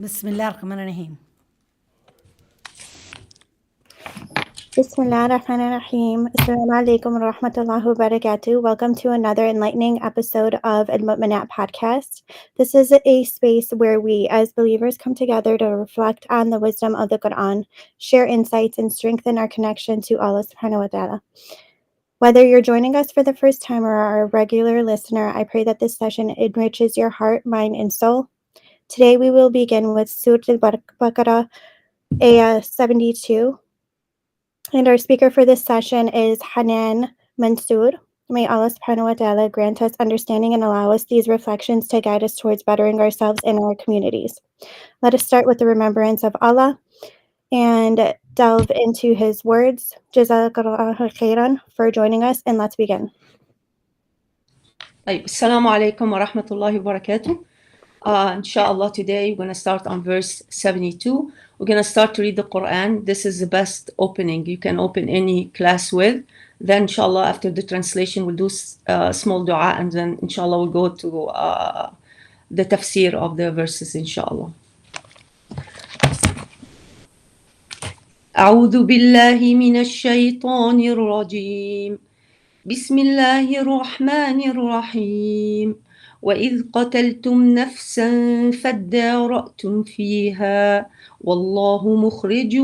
بسم الله الرحمن الرحيم. Bismillahirrahmanirrahim. Assalamu alaikum wa rahmatullahi wa barakatuh. Welcome to another enlightening episode of Al-Muminat Podcast. This is a space where we as believers come together to reflect on the wisdom of the Quran, share insights, and strengthen our connection to Allah subhanahu wa ta'ala. Whether you're joining us for the first time or are a regular listener, I pray that this session enriches your heart, mind, and soul. Today we will begin with Surat Al-Baqarah, Ayah 72. And our speaker for this session is Hanan Mansoor. May Allah subhanahu wa ta'ala grant us understanding and allow us these reflections to guide us towards bettering ourselves and our communities. Let us start with the remembrance of Allah and delve into his words. Jazkallahkheir for joining us, and let's begin. Assalamu alaikum wa rahmatullahi wa barakatuh. Inshallah, today we're going to start on verse 72. We're going to start to read the Quran. This is the best opening you can open any class with. Then, inshallah, after the translation, we'll do small dua, and then, inshallah, we'll go to the tafseer of the verses, inshallah. أعوذ بالله من الشيطان الرجيم. بسم الله الرحمن الرحيم. وإذ قتلتم نفسا فادارأتم فيها والله مخرج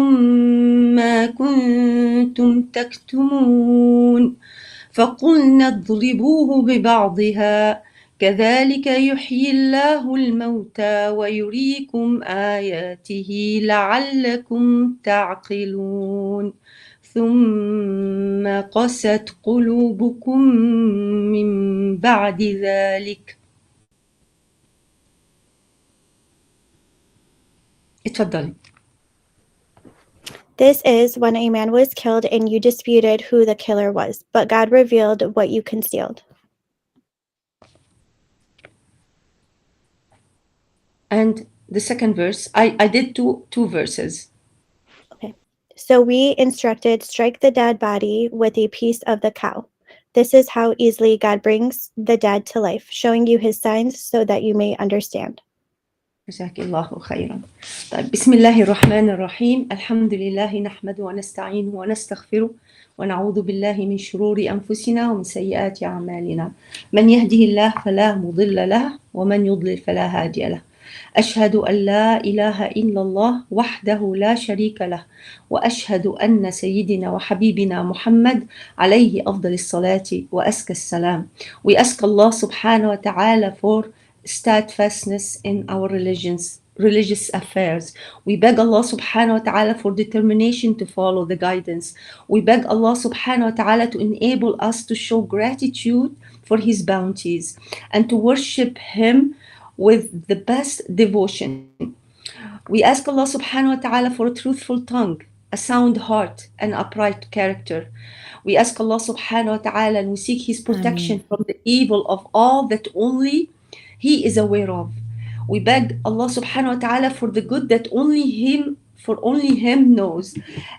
ما كنتم تكتمون فقلنا اضربوه ببعضها كذلك يحيي الله الموتى ويريكم آياته لعلكم تعقلون ثم قست قلوبكم من بعد ذلك. اتفضلي. This is when a man was killed and you disputed who the killer was, but God revealed what you concealed. And the second verse, I did two verses. Okay. So we instructed, strike the dead body with a piece of the cow. This is how easily God brings the dead to life, showing you his signs so that you may understand. Jazkallahkheir. بسم الله الرحمن الرحيم. الحمد لله نحمده ونستعينه ونستغفره ونعوذ بالله من شرور أنفسنا ومن سيئات أعمالنا. من يهده الله فلا مضل له ومن يضلل فلا هادي له. أشهد أن لا إله إلا الله وحده لا شريك له وأشهد أن سيدنا وحبيبنا محمد عليه أفضل الصلاة وأزكى السلام. We ask Allah subhanahu wa ta'ala for steadfastness in our religious affairs. We beg Allah subhanahu wa ta'ala for determination to follow the guidance. We beg Allah subhanahu wa ta'ala to enable us to show gratitude for his bounties and to worship him with the best devotion. We ask Allah subhanahu wa ta'ala for a truthful tongue, a sound heart, and upright character. We ask Allah subhanahu wa ta'ala and we seek his protection from the evil of all that only he is aware of. We beg Allah subhanahu wa ta'ala for the good that only him knows.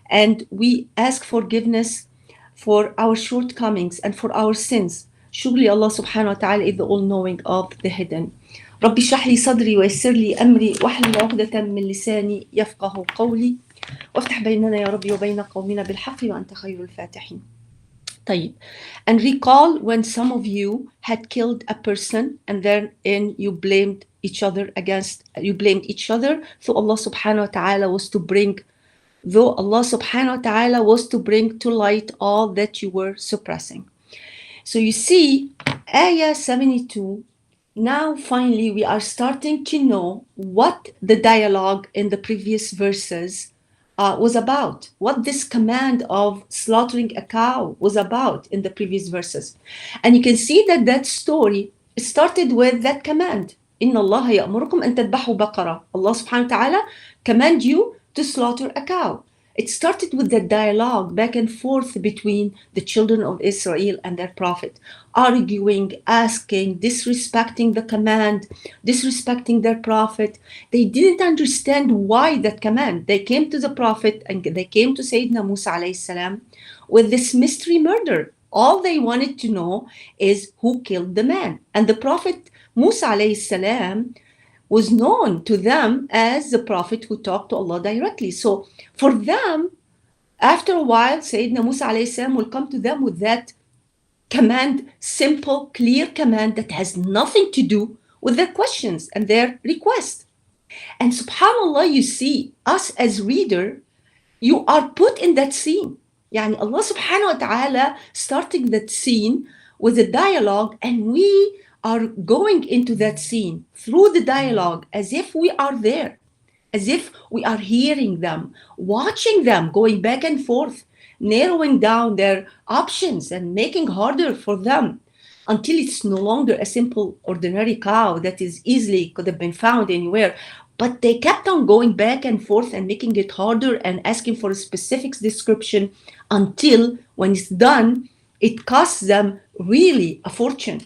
And we ask forgiveness for our shortcomings and for our sins. Surely Allah subhanahu wa ta'ala is the all-knowing of the hidden. ربي اشرح لي صدري ويسر لي أمري واحلل عقدة من لساني يفقه قولي وافتح بيننا يا ربي وبين قومنا بالحق وأنت خير الفاتحين. طيب. And recall when some of you had killed a person and then you blamed each other. So Allah subhanahu wa ta'ala was to bring to light all that you were suppressing. So you see, Ayah 72, now finally we are starting to know what the dialogue in the previous verses was about, what this command of slaughtering a cow was about in the previous verses. And you can see that story started with that command. إِنَّ اللَّهَ يَأْمُرُكُمْ أَن تَذْبَحُوا بَقَرَةً. Allah subhanahu wa ta'ala command you to slaughter a cow. It started with the dialogue back and forth between the children of Israel and their prophet, arguing, asking, disrespecting the command, disrespecting their prophet. They didn't understand why that command. They came to the prophet and they came to Sayyidina Musa alayhi salam with this mystery murder. All they wanted to know is who killed the man. And the prophet Musa alayhi salam was known to them as the prophet who talked to Allah directly. So for them, after a while, Sayyidina Musa alayhi salam will come to them with that command, simple, clear command that has nothing to do with their questions and their requests. And subhanAllah, you see, us as reader, you are put in that scene. Yani Allah subhanahu wa ta'ala starting that scene with a dialogue, and we are going into that scene through the dialogue as if we are there, as if we are hearing them, watching them, going back and forth, narrowing down their options and making harder for them until it's no longer a simple ordinary cow that is easily could have been found anywhere. But they kept on going back and forth and making it harder and asking for a specific description until when it's done, it costs them really a fortune.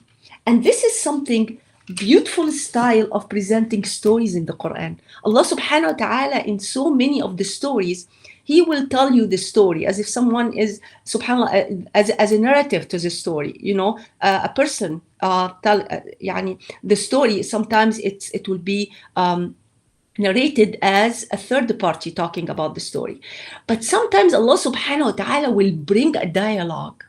And this is something beautiful style of presenting stories in the Quran. Allah subhanahu wa ta'ala in so many of the stories, He will tell you the story as if someone is, subhanAllah, as a narrative to the story. You know, a person yani the story, sometimes it will be narrated as a third party talking about the story. But sometimes Allah subhanahu wa ta'ala will bring a dialogue,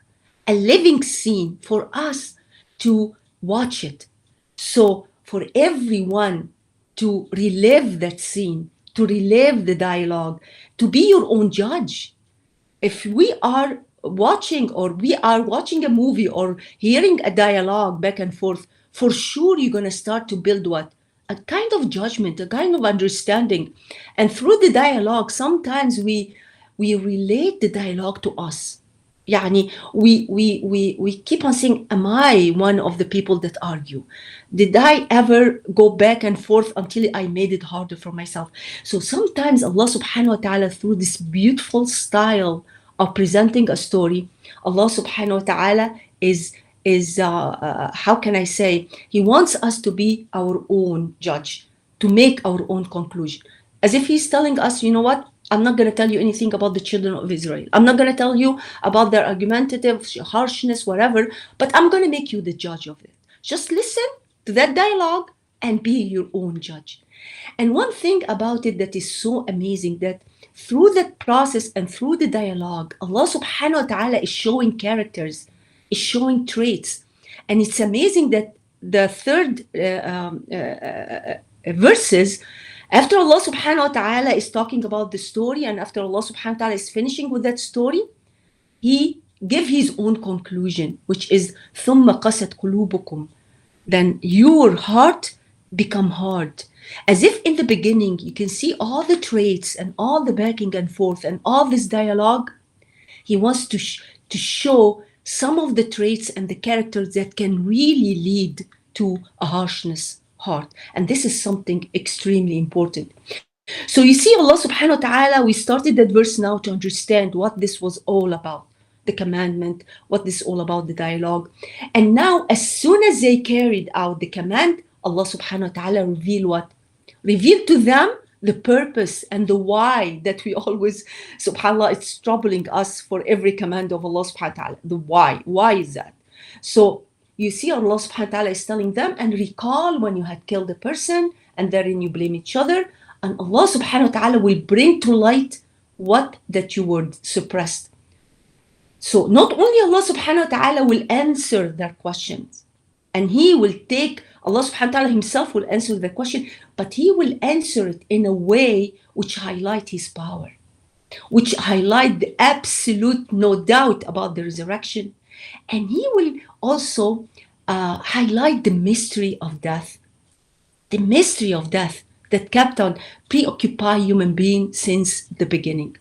a living scene for us to watch it. So for everyone to relive that scene, to relive the dialogue, to be your own judge. If we are watching a movie or hearing a dialogue back and forth, for sure you're going to start to build what? A kind of judgment, a kind of understanding. And through the dialogue, sometimes we relate the dialogue to us. Yani we keep on saying, am I one of the people that argue? Did I ever go back and forth until I made it harder for myself? So sometimes Allah subhanahu wa ta'ala, through this beautiful style of presenting a story, Allah subhanahu wa ta'ala is how can I say, He wants us to be our own judge, to make our own conclusion. As if He's telling us, you know what? I'm not going to tell you anything about the children of Israel. I'm not going to tell you about their argumentative harshness, whatever, but I'm going to make you the judge of it. Just listen to that dialogue and be your own judge. And one thing about it that is so amazing, that through that process and through the dialogue, Allah subhanahu wa ta'ala is showing characters, is showing traits. And it's amazing that the third verses, after Allah subhanahu wa ta'ala is talking about the story, and after Allah subhanahu wa ta'ala is finishing with that story, He gives His own conclusion, which is ثُمَّ قَسَتْ قُلُوبُكُمْ. Then your heart become hard. As if in the beginning, you can see all the traits and all the backing and forth and all this dialogue. He wants to show some of the traits and the characters that can really lead to a harshness heart. And this is something extremely important. So you see, Allah subhanahu wa ta'ala, we started that verse now to understand what this was all about, the commandment, what this is all about, the dialogue. And now, as soon as they carried out the command, Allah subhanahu wa ta'ala revealed what? Revealed to them the purpose and the why that we always, subhanAllah, it's troubling us for every command of Allah subhanahu wa ta'ala. The why. Why is that? So you see, Allah subhanahu wa ta'ala is telling them, and recall when you had killed a person and therein you blame each other, and Allah subhanahu wa ta'ala will bring to light what that you were suppressed. So not only Allah subhanahu wa ta'ala will answer their questions, and He will take, Allah subhanahu wa ta'ala Himself will answer the question, but He will answer it in a way which highlight His power, which highlight the absolute no doubt about the resurrection. And He will also highlight the mystery of death. The mystery of death that kept on preoccupying human beings since the beginning.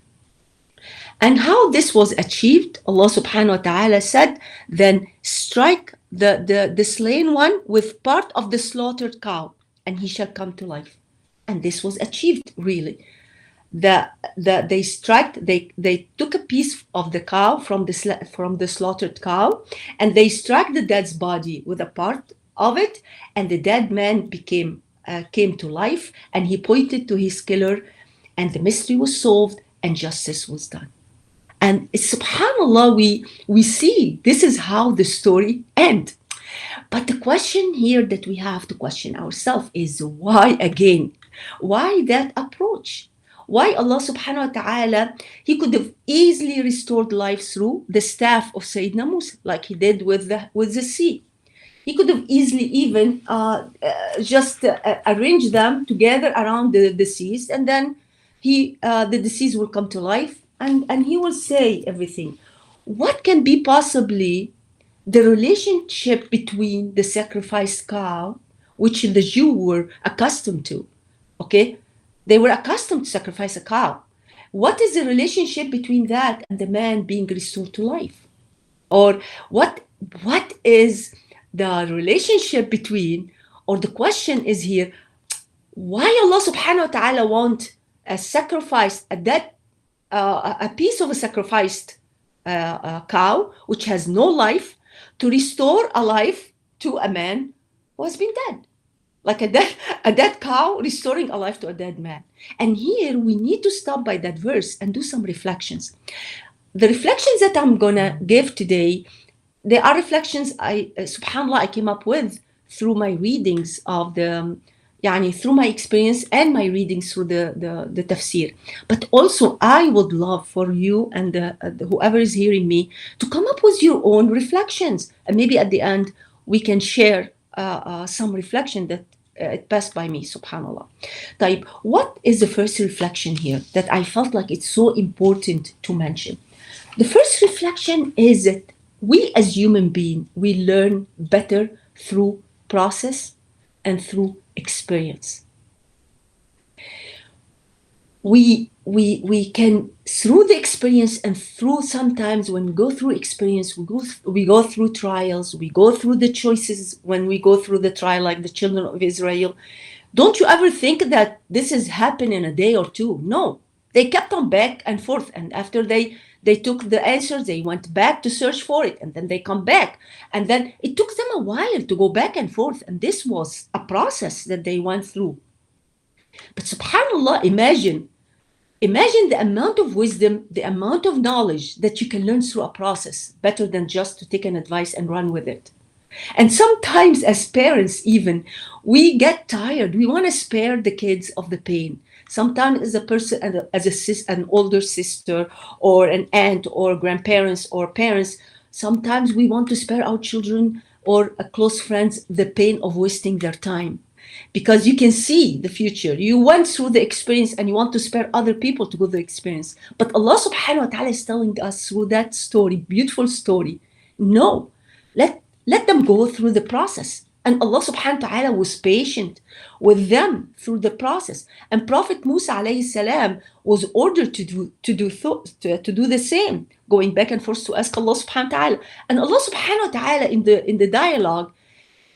And how this was achieved, Allah subhanahu wa ta'ala said, then strike the slain one with part of the slaughtered cow, and he shall come to life. And this was achieved really. They took a piece of the cow from the slaughtered cow, and they struck the dead's body with a part of it, and the dead man came to life, and he pointed to his killer, and the mystery was solved, and justice was done. And subhanAllah, we see this is how the story ends. But the question here that we have to question ourselves is why again? Why that approach? Why Allah subhanahu wa ta'ala, He could have easily restored life through the staff of Sayyidina Musa, like He did with the sea. He could have easily even just arranged them together around the seas, and then the disease will come to life, and He will say everything. What can be possibly the relationship between the sacrificed cow, which the Jew were accustomed to? Okay, they were accustomed to sacrifice a cow. What is the relationship between that and the man being restored to life? Or what is the relationship between, or the question is here, why Allah subhanahu wa ta'ala want a sacrifice, a piece of a sacrificed cow, which has no life, to restore a life to a man who has been dead? Like a dead cow restoring a life to a dead man. And here we need to stop by that verse and do some reflections. The reflections that I'm gonna give today, they are reflections subhanAllah, I came up with through my readings of through my experience and my readings through the tafsir. But also I would love for you and whoever is hearing me to come up with your own reflections. And maybe at the end we can share some reflection that it passed by me, subhanAllah. Taib, what is the first reflection here that I felt like it's so important to mention? The first reflection is that we as human beings, we learn better through process and through experience. We can, through the experience and through, sometimes when we go through experience, we go through trials, we go through the choices when we go through the trial, like the children of Israel. Don't you ever think that this has happened in a day or two? No, they kept on back and forth, and after they took the answers, they went back to search for it, and then they come back, and then it took them a while to go back and forth, and this was a process that they went through. But subhanAllah, imagine the amount of wisdom, the amount of knowledge that you can learn through a process, better than just to take an advice and run with it. And sometimes as parents even, we get tired. We want to spare the kids of the pain. Sometimes as a person, as an older sister or an aunt or grandparents or parents, sometimes we want to spare our children or close friends the pain of wasting their time. Because you can see the future. You went through the experience and you want to spare other people to go through the experience. But Allah subhanahu wa ta'ala is telling us through that story, beautiful story, no, let them go through the process. And Allah subhanahu wa ta'ala was patient with them through the process. And Prophet Musa alayhi salam was ordered to do the same, going back and forth to ask Allah subhanahu wa ta'ala. And Allah subhanahu wa ta'ala in the dialogue,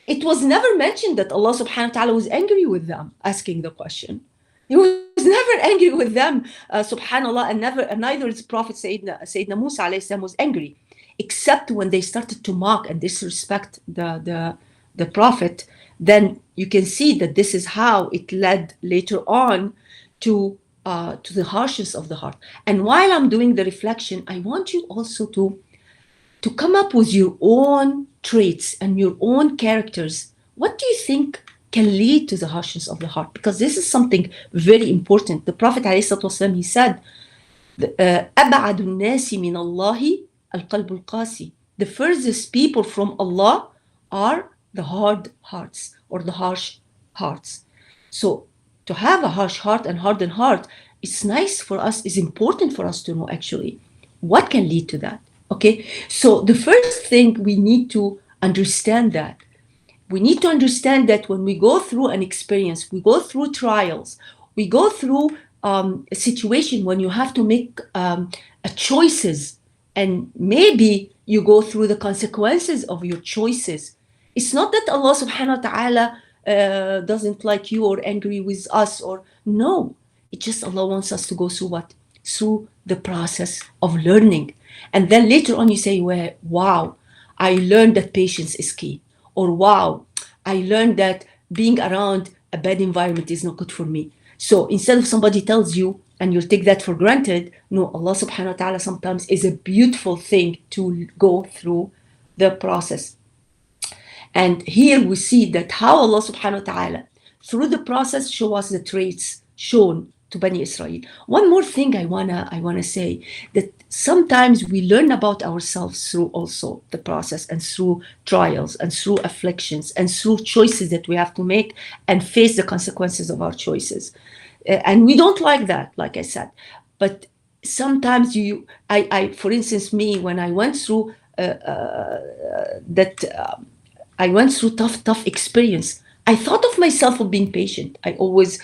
it was never mentioned that Allah subhanahu wa ta'ala was angry with them asking the question. He was never angry with them, subhanAllah, and neither is Prophet Sayyidina Musa alayhi salam was angry, except when they started to mock and disrespect the Prophet. Then you can see that this is how it led later on to the harshness of the heart. And while I'm doing the reflection, I want you also to come up with your own traits and your own characters. What do you think can lead to the harshness of the heart? Because this is something very important. The Prophet ﷺ, he said, أَبْعَدُ النَّاسِ مِنَ اللَّهِ الْقَلْبُ الْقَاسِي. The furthest people from Allah are the hard hearts or the harsh hearts. So to have a harsh heart and hardened heart, it's nice for us, it's important for us to know actually what can lead to that. Okay, so the first thing we need to understand that. We need to understand that when we go through an experience, we go through trials, we go through a situation when you have to make choices, and maybe you go through the consequences of your choices. It's not that Allah subhanahu wa ta'ala doesn't like you or angry with us, or no. It's just Allah wants us to go through what? Through the process of learning. And then later on you say, well, wow, I learned that patience is key. Or wow, I learned that being around a bad environment is not good for me. So instead of somebody tells you and you'll take that for granted, no, Allah subhanahu wa ta'ala sometimes is a beautiful thing to go through the process. And here we see that how Allah subhanahu wa ta'ala, through the process, show us the traits shown to Bani Israel. One more thing I wanna say, that sometimes we learn about ourselves through also the process, and through trials, and through afflictions, and through choices that we have to make and face the consequences of our choices. And we don't like that, like I said. But sometimes for instance, me, when I went through I went through tough experience. I thought of myself of being patient. I always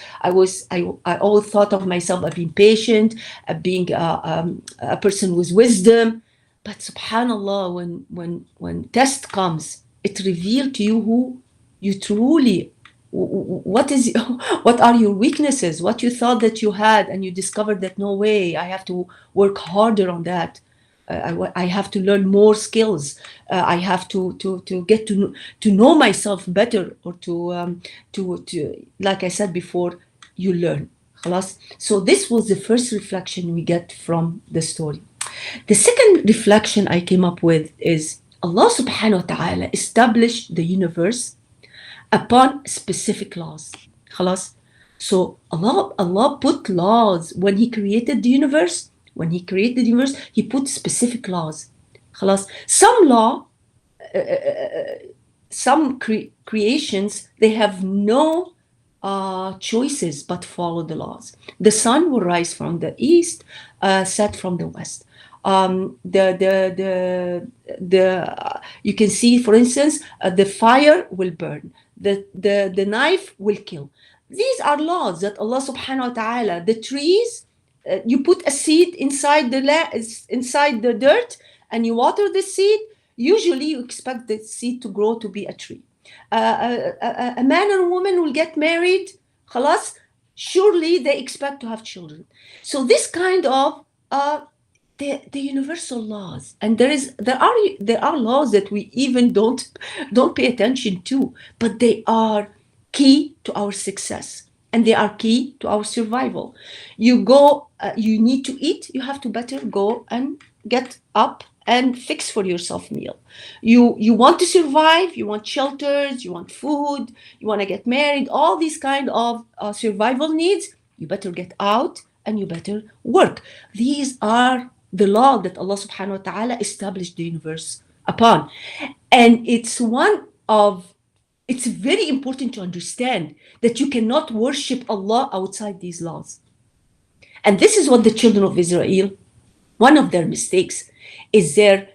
thought of myself as being patient, being a person with wisdom. But subhanallah, when test comes, it reveals to you who you truly, what are your weaknesses, what you thought that you had, and you discovered that no way, I have to work harder on that. I have to learn more skills. I have to get to know myself better, or to like I said before, you learn. خلاص. So this was the first reflection we get from the story. The second reflection I came up with is Allah subhanahu wa ta'ala established the universe upon specific laws. خلاص. So Allah put laws when He created the universe. When He created the universe, He put specific laws. خلاص. Some creations, they have no choices but follow the laws. The sun will rise from the east, set from the west. You can see, for instance, the fire will burn. The knife will kill. These are laws that Allah subhanahu wa ta'ala, the trees, you put a seed inside the dirt, and you water the seed. Usually you expect the seed to grow to be a tree. A man or a woman will get married, خلاص, surely they expect to have children. So this kind of the universal laws, and there are laws that we even don't pay attention to, but they are key to our success, and they are key to our survival. You need to eat, you have to better go and get up and fix for yourself meal. You want to survive, you want shelters, you want food, you want to get married, all these kind of survival needs, you better get out and you better work. These are the law that Allah subhanahu wa ta'ala established the universe upon. And it's very important to understand that you cannot worship Allah outside these laws. And this is what the children of Israel, one of their mistakes is they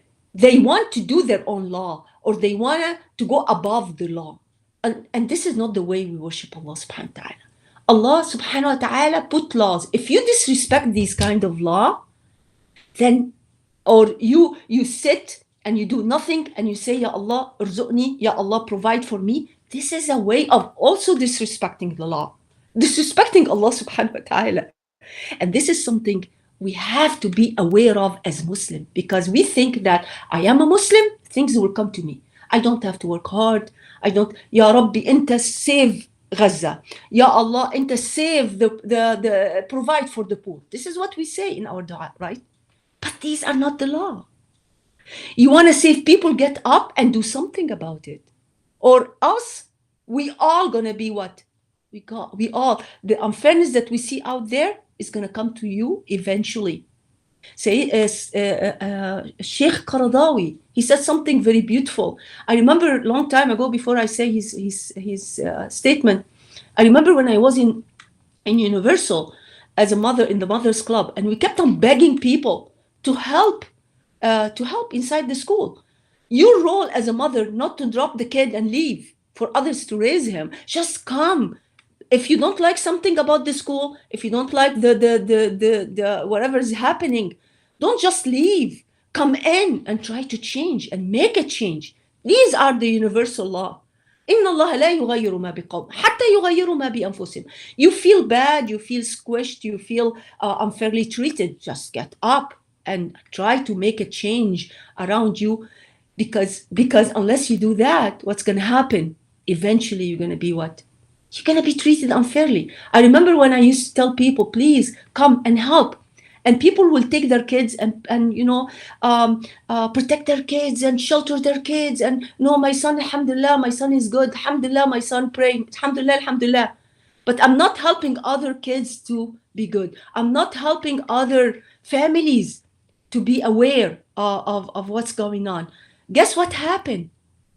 want to do their own law, or they want to go above the law. And this is not the way we worship Allah subhanahu wa ta'ala. Allah subhanahu wa ta'ala put laws. If you disrespect these kind of law, then, or you sit and you do nothing and you say, Ya Allah, urzuqni, Ya Allah, provide for me. This is a way of also disrespecting the law, disrespecting Allah subhanahu wa ta'ala. And this is something we have to be aware of as Muslim, because we think that I am a Muslim, things will come to me. I don't have to work hard. Ya Rabbi, Inta save Gaza. Ya Allah, Inta save the provide for the poor. This is what we say in our dua, right? But these are not the law. You want to save people, get up and do something about it. Or else, we all gonna be what? We all, the unfairness that we see out there is gonna come to you eventually. Say, Sheikh Qaradawi, he said something very beautiful. I remember a long time ago, before I say his statement, I remember when I was in Universal as a mother in the Mothers Club, and we kept on begging people to help inside the school. Your role as a mother, not to drop the kid and leave for others to raise him. Just come. If you don't like something about the school, if you don't like the whatever is happening, don't just leave. Come in and try to change and make a change. These are the universal law. إن الله لا يغير ما بقوم حتى يغيروا ما بأنفسهم. You feel bad, you feel squished, you feel unfairly treated. Just get up and try to make a change around you, because unless you do that, what's going to happen? Eventually, you're going to be what? You're going to be treated unfairly. I remember when I used to tell people, please come and help. And people will take their kids and protect their kids and shelter their kids. And no, my son, alhamdulillah, my son is good. Alhamdulillah, my son praying. Alhamdulillah, alhamdulillah. But I'm not helping other kids to be good. I'm not helping other families to be aware of what's going on. Guess what happened?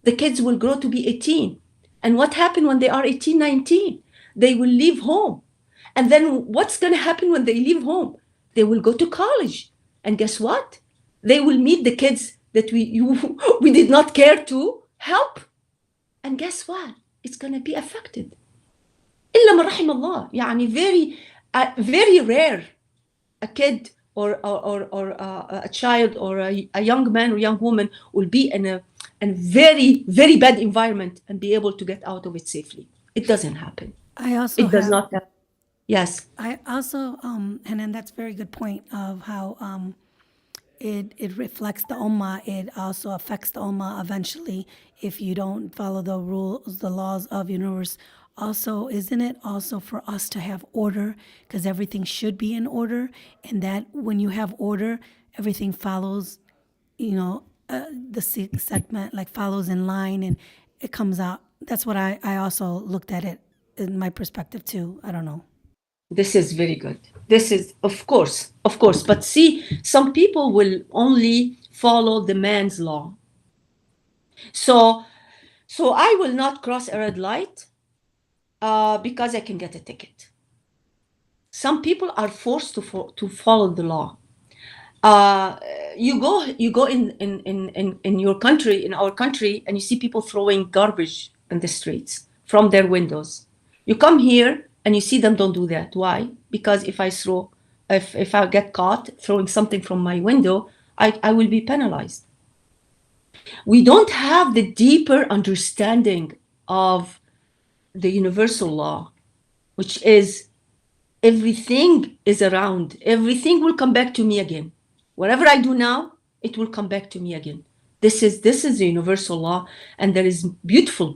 The kids will grow to be 18. And what happened when they are 18, 19? They will leave home. And then what's going to happen when they leave home? They will go to college. And guess what? They will meet the kids that we did not care to help. And guess what? It's going to be affected. إلا من رحم الله. يعني very rare a kid or a child or a young man or young woman will be in a very, very bad environment and be able to get out of it safely. It doesn't happen. It does not happen. Yes. I also, and then that's a very good point of how it reflects the ummah. It also affects the ummah eventually if you don't follow the rules, the laws of universe. Also, isn't it also for us to have order? Because everything should be in order, and that when you have order, everything follows, the segment like follows in line and it comes out. That's what I also looked at it in my perspective too. I don't know. This is very good. This is, of course. But see, some people will only follow the man's law. So I will not cross a red light because I can get a ticket. Some people are forced to follow the law. You go in your country, in our country, and you see people throwing garbage in the streets from their windows. You come here and you see them don't do that. Why? Because if I get caught throwing something from my window, I will be penalized. We don't have the deeper understanding of the universal law, which is everything is around. Everything will come back to me again. Whatever I do now, it will come back to me again. This is the universal law, and there is beautiful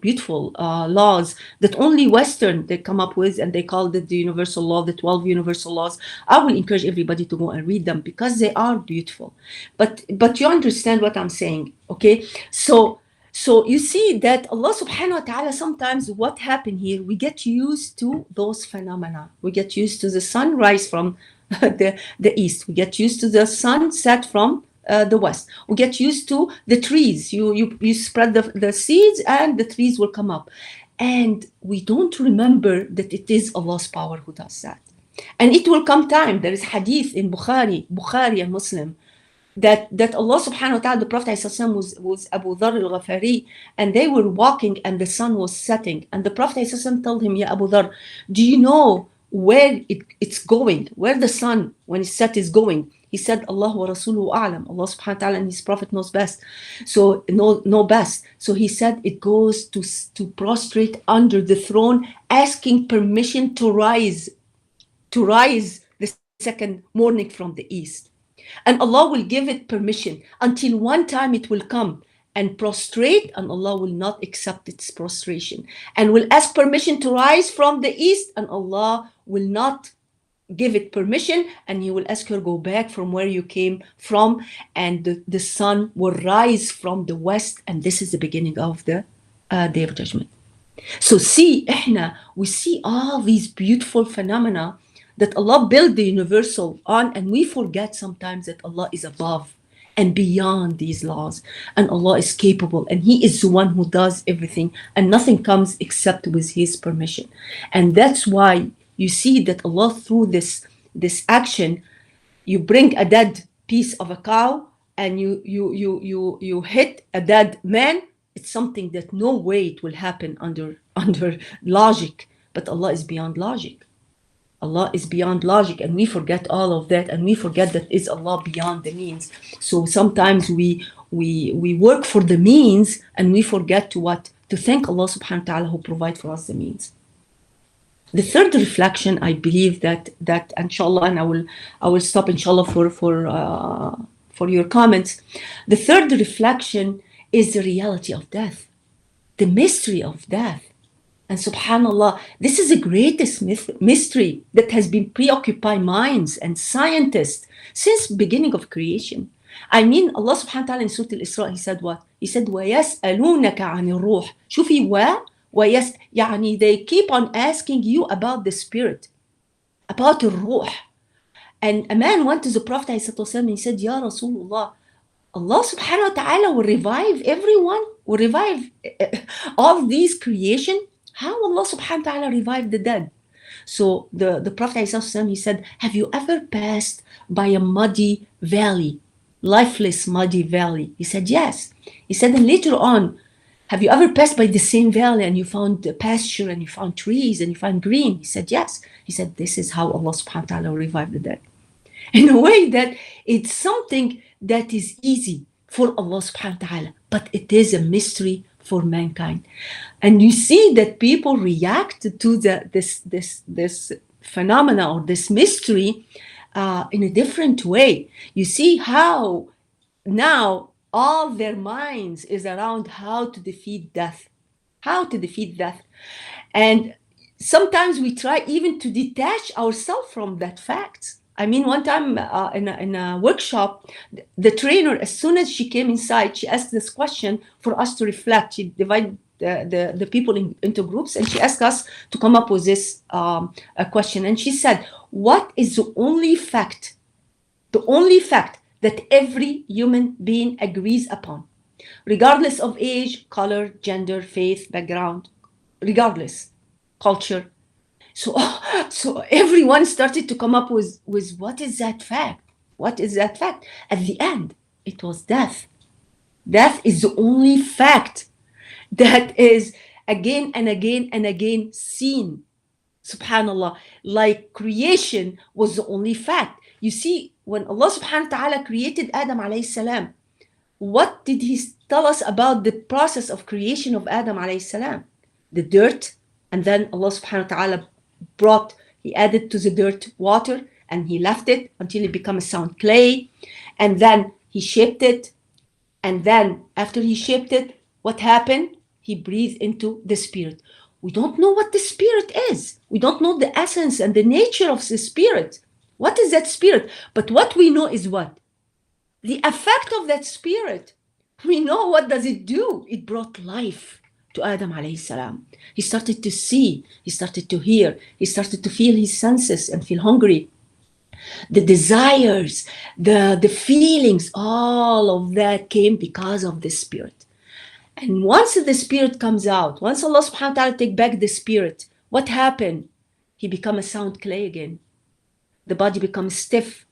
laws that only Western they come up with, and they call it the universal law, the 12 universal laws. I will encourage everybody to go and read them because they are beautiful. But you understand what I'm saying, okay? So you see that Allah subhanahu wa ta'ala, sometimes what happened here, we get used to those phenomena. We get used to the sun rise from the east. We get used to the sun set from the west. We get used to the trees. You spread the seeds and the trees will come up. And we don't remember that it is Allah's power who does that. And it will come time. There is hadith in Bukhari and Muslim, that Allah subhanahu wa ta'ala, the Prophet ﷺ was Abu Dharr al-Ghafari, and they were walking and the sun was setting. And the Prophet ﷺ told him, Ya Abu Dharr, do you know where it's going, where the sun, when it's set, is going? He said, Allah wa Rasuluhu a'lam. Allah subhanahu wa ta'ala and his Prophet knows best. So know best. So he said it goes to prostrate under the throne, asking permission to rise the second morning from the east. And Allah will give it permission until one time it will come and prostrate, and Allah will not accept its prostration, and will ask permission to rise from the east, and Allah will not give it permission, and He will ask her, go back from where you came from, and the sun will rise from the west, and this is the beginning of the Day of Judgment. So we see all these beautiful phenomena that Allah built the universal on, and we forget sometimes that Allah is above and beyond these laws, and Allah is capable, and He is the one who does everything, and nothing comes except with His permission. And that's why you see that Allah, through this action, you bring a dead piece of a cow and you hit a dead man. It's something that no way it will happen under logic, but Allah is beyond logic. Allah is beyond logic, and we forget all of that, and we forget that is Allah beyond the means. So sometimes we work for the means, and we forget to thank Allah subhanahu wa ta'ala who provide for us the means. The third reflection, I believe that inshallah, and I will stop inshallah for your comments. The third reflection is the reality of death, the mystery of death. And subhanallah, this is the greatest mystery that has been preoccupied minds and scientists since beginning of creation. I mean, Allah subhanahu wa ta'ala in Surah Al-Isra, He said what? He said, وَيَسْأَلُونَكَ عَنِ الروح. شوفي ويس يعني they keep on asking you about the spirit, about الروح. And a man went to the Prophet and he said, Ya Rasulullah, Allah subhanahu wa ta'ala will revive everyone, will revive all these creation. How Allah subhanahu wa ta'ala revive the dead? So the Prophet he said, have you ever passed by a muddy valley, lifeless muddy valley? He said, yes. He said, and later on, have you ever passed by the same valley and you found pasture and you found trees and you found green? He said, yes. He said, this is how Allah subhanahu wa ta'ala will revive the dead. In a way that it's something that is easy for Allah subhanahu wa ta'ala, but it is a mystery for mankind. And you see that people react to this phenomena or this mystery in a different way. You see how now all their minds is around how to defeat death. How to defeat death. And sometimes we try even to detach ourselves from that fact. I mean, one time in a workshop, the trainer, as soon as she came inside, she asked this question for us to reflect. She divided the people into groups, and she asked us to come up with this a question. And she said, what is the only fact that every human being agrees upon, regardless of age, color, gender, faith, background, regardless, culture? So everyone started to come up with what is that fact? What is that fact? At the end, it was death. Death is the only fact that is again and again and again seen. Subhanallah, like creation was the only fact. You see, when Allah subhanahu wa ta'ala created Adam alayhi salam, what did He tell us about the process of creation of Adam alayhi salam? The dirt, and then Allah subhanahu wa ta'ala He added to the dirt water, and He left it until it became a sound clay, and then He shaped it, and then after He shaped it, what happened? He breathed into the spirit. We don't know what the spirit is. We don't know the essence and the nature of the spirit. What is that spirit? But what we know is what? The effect of that spirit. We know what does it do. It brought life to Adam alayhi salam. He started to see, he started to hear, he started to feel his senses and feel hungry. The desires, the feelings, all of that came because of the spirit. And once the spirit comes out, once Allah subhanahu wa ta'ala take back the spirit, what happened? He become a sound clay again. The body becomes stiff,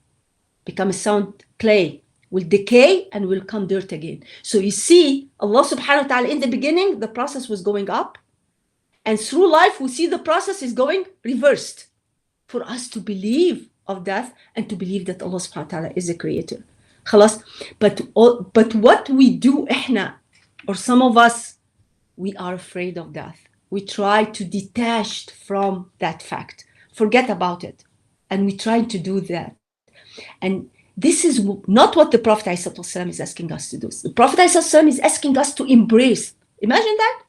become a sound clay, will decay and will come dirt again. So you see, Allah subhanahu wa ta'ala, in the beginning, the process was going up. And through life, we see the process is going reversed. For us to believe of death and to believe that Allah subhanahu wa ta'ala is the creator. خلاص. But what we do, إحنا, or some of us, we are afraid of death. We try to detach from that fact. Forget about it. And we try to do that. And this is not what the Prophet ﷺ is asking us to do. The Prophet ﷺ is asking us to embrace. Imagine that.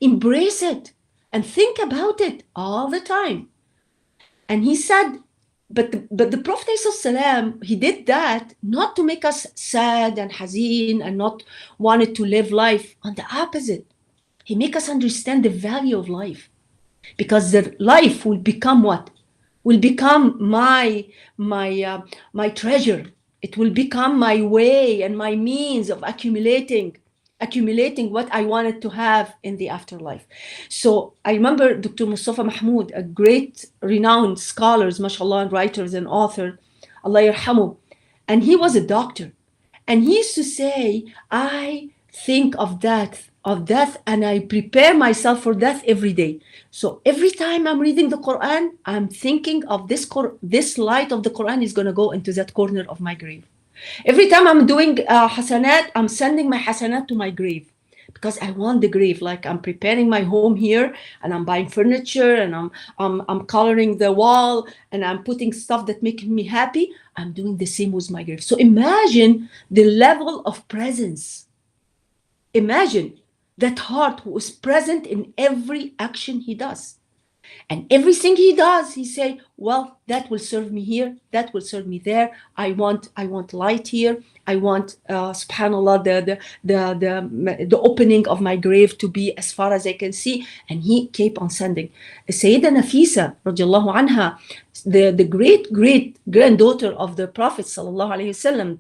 Embrace it and think about it all the time. And he said, but the Prophet ﷺ, he did that not to make us sad and hazeen and not wanted to live life. On the opposite, he make us understand the value of life, because the life will become what? Will become my treasure. It will become my way and my means of accumulating what I wanted to have in the afterlife. So I remember Dr. Mustafa Mahmoud, a great renowned scholar, mashallah, and writers and author, Allah yarhamu, and he was a doctor. And he used to say, I think of death, and I prepare myself for death every day. So every time I'm reading the Quran, I'm thinking of this light of the Quran is going to go into that corner of my grave. Every time I'm doing hasanat, I'm sending my hasanat to my grave, because I want the grave. Like I'm preparing my home here, and I'm buying furniture, and I'm coloring the wall, and I'm putting stuff that makes me happy. I'm doing the same with my grave. So imagine the level of presence. Imagine that heart who is present in every action he does. And everything he does, he say, well, that will serve me here, that will serve me there. I want light here. I want, subhanallah, the opening of my grave to be as far as I can see. And he kept on sending. Sayyida Nafisa, radiallahu anha, the great granddaughter of the Prophet sallallahu alaihi wasallam,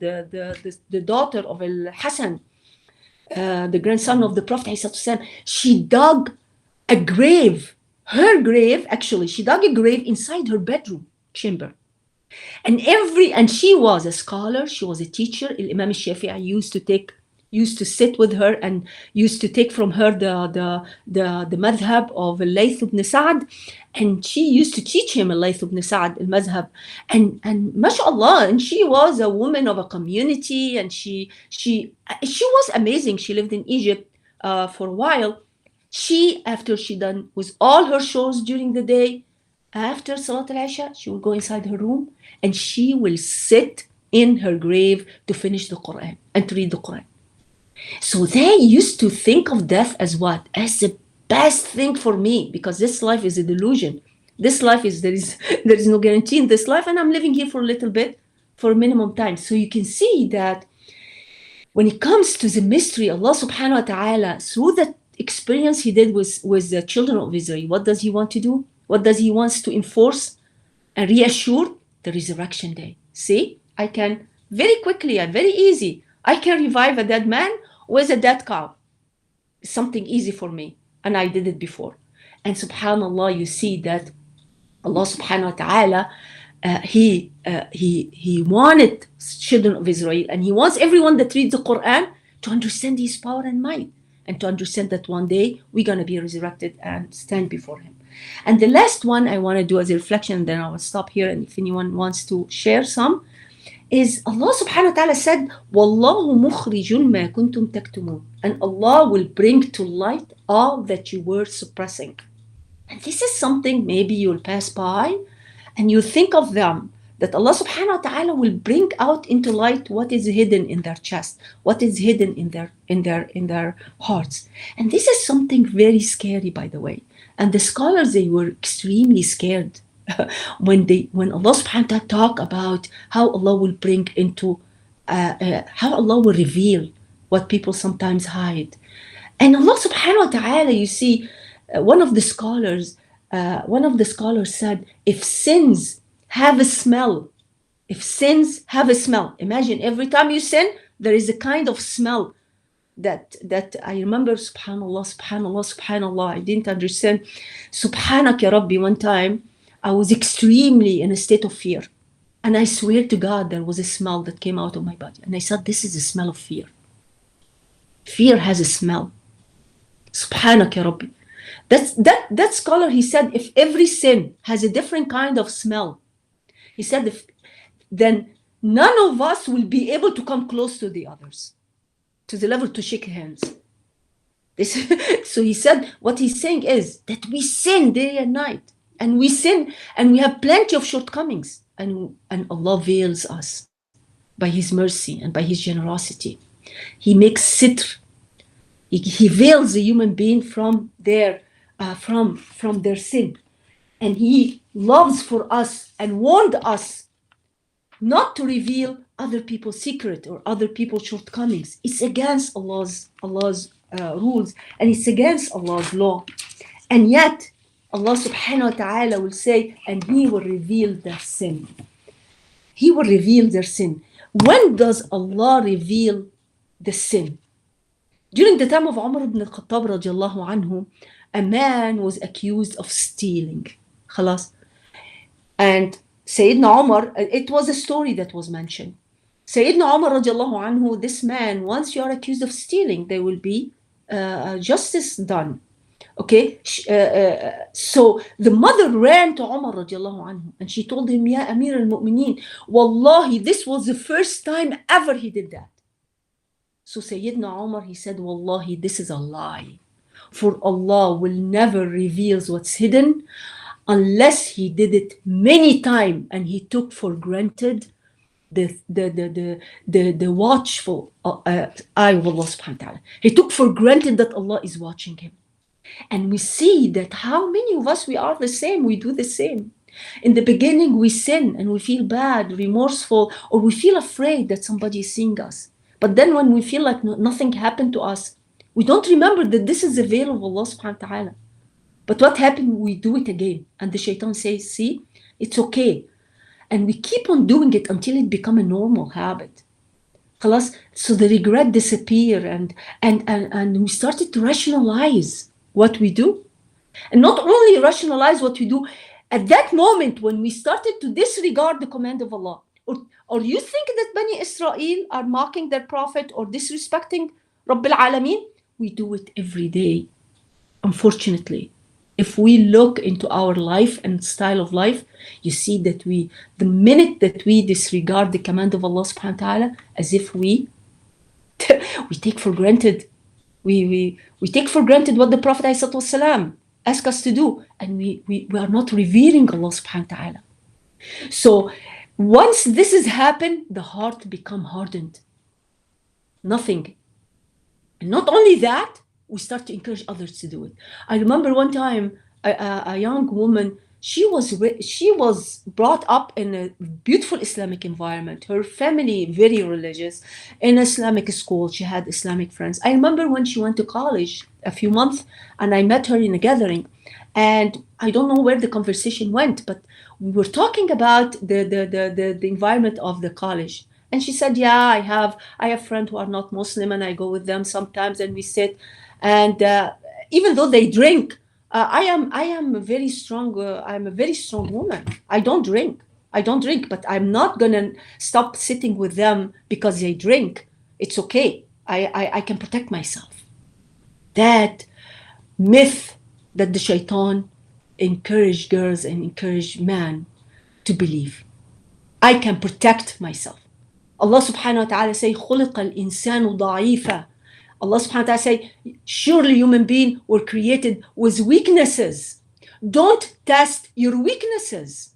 the daughter of Al-Hasan, the grandson of the Prophet, she dug a grave. Her grave, actually, she dug a grave inside her bedroom chamber. And she was a scholar, she was a teacher. Imam Shafi'i used to sit with her and used to take from her the madhab of Al-Layth ibn Sa'd, and she used to teach him Al-Layth ibn Sa'd al-madhab, and mashallah, and she was a woman of a community, and she was amazing. She lived in Egypt for a while. After she done with all her chores during the day, after Salat al-Isha, she will go inside her room and she will sit in her grave to finish the Quran and to read the Quran. So they used to think of death as what? As the best thing for me, because this life is a delusion. This life there is no guarantee in this life, and I'm living here for a little bit, for a minimum time. So you can see that when it comes to the mystery, Allah subhanahu wa ta'ala, through the experience he did with the children of Israel, what does he want to do? What does he want to enforce and reassure? The resurrection day. See, I can very quickly and very easy, I can revive a dead man with a dead cow. It's something easy for me, and I did it before. And subhanallah, you see that Allah subhanahu wa ta'ala, he wanted children of Israel, and he wants everyone that reads the Quran to understand his power and might, and to understand that one day we're going to be resurrected and stand before him. And the last one I want to do as a reflection, then I will stop here, and if anyone wants to share some, is Allah subhanahu wa ta'ala said, Wallahu mukhrijun ma kuntum taktumun, and Allah will bring to light all that you were suppressing. And this is something maybe you'll pass by and you think of them, that Allah subhanahu wa ta'ala will bring out into light what is hidden in their chest, what is hidden in their hearts. And this is something very scary, by the way. And the scholars, they were extremely scared when Allah subhanahu wa ta'ala talk about how Allah will bring into, how Allah will reveal what people sometimes hide. And Allah subhanahu wa ta'ala, you see, one of the scholars said, if sins have a smell, imagine every time you sin, there is a kind of smell that I remember, subhanallah, I didn't understand. Subhanak ya Rabbi, one time, I was extremely in a state of fear. And I swear to God, there was a smell that came out of my body. And I said, this is the smell of fear. Fear has a smell. Subhanak ya Rabbi. That scholar, he said, if every sin has a different kind of smell, he said, then none of us will be able to come close to the others, to the level to shake hands. So he said, what he's saying is that we sin day and night, and we sin, and we have plenty of shortcomings, and Allah veils us by his mercy and by his generosity. He makes sitr. He veils the human being from their sin, and he loves for us and warned us not to reveal other people's secret or other people's shortcomings. It's against Allah's rules, and it's against Allah's law. And yet Allah subhanahu wa ta'ala will say, and he will reveal their sin. He will reveal their sin. When does Allah reveal the sin? During the time of Umar ibn al-Khattab radiallahu anhu, a man was accused of stealing. Khalas. And Sayyidina Umar, it was a story that was mentioned. Sayyidina Umar radiallahu anhu, this man, once you are accused of stealing, there will be justice done. Okay, so the mother ran to Umar radiallahu anhu, and she told him, Ya Amir al-Mu'mineen, Wallahi, this was the first time ever he did that. So Sayyidina Umar, he said, Wallahi, this is a lie. For Allah will never reveal what's hidden unless he did it many times and he took for granted the watchful eye of Allah subhanahu wa ta'ala. He took for granted that Allah is watching him. And we see that how many of us, we are the same, we do the same. In the beginning, we sin and we feel bad, remorseful, or we feel afraid that somebody is seeing us. But then when we feel like nothing happened to us, we don't remember that this is the veil of Allah subhanahu wa ta'ala. But what happened? We do it again. And the shaitan says, see, it's okay. And we keep on doing it until it becomes a normal habit. So the regret disappear and we started to rationalize what we do. And not only rationalize what we do, at that moment when we started to disregard the command of Allah, or you think that Bani Israel are mocking their prophet or disrespecting Rabbil Alameen, we do it every day, unfortunately. If we look into our life and style of life, you see that the minute that we disregard the command of Allah subhanahu wa ta'ala, as if we take for granted, we take for granted what the Prophet ﷺ asked us to do, and we are not revering Allah subhanahu wa ta'ala. So once this has happened, the heart become hardened. Nothing. And not only that, we start to encourage others to do it. I remember one time a young woman, she was brought up in a beautiful Islamic environment. Her family, very religious, in Islamic school. She had Islamic friends. I remember when she went to college a few months, and I met her in a gathering. And I don't know where the conversation went, but we were talking about the environment of the college. And she said, yeah, I have friends who are not Muslim, and I go with them sometimes, and we sit. And even though they drink, I am a very strong. I'm a very strong woman. I don't drink, but I'm not gonna stop sitting with them because they drink. It's okay. I can protect myself. That myth that the shaitan encourage girls and encourage men to believe. I can protect myself. Allah subhanahu wa ta'ala say, خُلِقَ الْإِنسَانُ ضَعِيفًا. Allah subhanahu wa ta'ala say, surely human beings were created with weaknesses. Don't test your weaknesses.